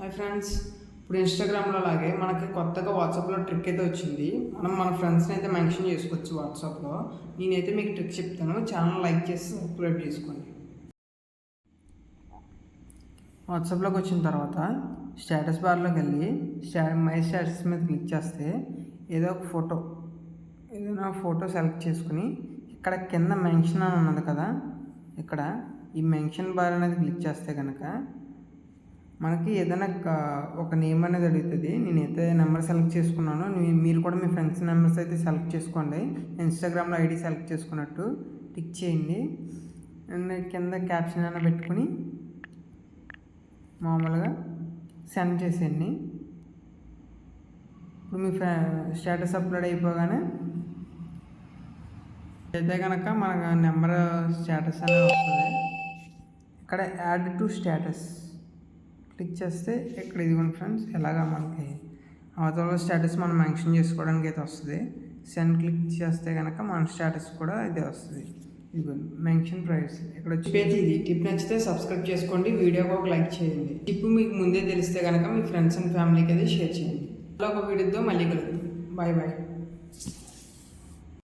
Hi friends, ఇప్పుడు ఇన్స్టాగ్రామ్లో అలాగే మనకి కొత్తగా వాట్సాప్లో ట్రిక్ అయితే వచ్చింది. మనం మన ఫ్రెండ్స్ని అయితే మెన్షన్ చేసుకోవచ్చు వాట్సాప్లో. నేనైతే మీకు ట్రిక్ చెప్తాను, ఛానల్ లైక్ చేసి సబ్స్క్రైబ్ చేసుకోండి. వాట్సాప్లోకి వచ్చిన తర్వాత స్టేటస్ బార్లోకి వెళ్ళి మై స్టేటస్ మీద క్లిక్ చేస్తే ఏదైనా ఫోటో సెలెక్ట్ చేసుకుని ఇక్కడ కింద మెన్షన్ అని ఉన్నది కదా, ఇక్కడ ఈ మెన్షన్ బార్ అనేది క్లిక్ చేస్తే కనుక మనకి ఏదైనా ఒక నేమ్ అనేది అడుగుతుంది. నేనైతే నెంబర్ సెలెక్ట్ చేసుకున్నాను. మీరు కూడా మీ ఫ్రెండ్స్ నెంబర్స్ అయితే సెలెక్ట్ చేసుకోండి. ఇన్స్టాగ్రామ్లో ఐడి సెలెక్ట్ చేసుకున్నట్టు టిక్ చేయండి. అండ్ కింద క్యాప్షన్ అయినా పెట్టుకుని మామూలుగా సెండ్ చేసేయండి. ఇప్పుడు మీ స్టేటస్ అప్లోడ్ అయిపోగానే అయితే కనుక మన నెంబర్ స్టేటస్ అనేది వస్తుంది. ఇక్కడ యాడ్ టు స్టేటస్ క్లిక్ చేస్తే ఇక్కడ ఇదిగోండి ఫ్రెండ్స్, ఇలాగా మనకి అవతల స్టేటస్ మనం మెన్షన్ చేసుకోవడానికి అయితే వస్తుంది. సెండ్ క్లిక్ చేస్తే కనుక మన స్టేటస్ కూడా ఇదే వస్తుంది. ఇదిగోండి మెన్షన్ ప్రైవసీ. ఇక్కడ వచ్చి పేజ్ ఇది. టిప్ నచ్చితే సబ్స్క్రైబ్ చేసుకోండి, వీడియోకి ఒక లైక్ చేయండి. టిప్ మీకు ముందే తెలిస్తే కనుక మీ ఫ్రెండ్స్ అండ్ ఫ్యామిలీకి అయితే షేర్ చేయండి. ఒక వీడియోతో మళ్ళీ కలుద్దాం. Bye bye.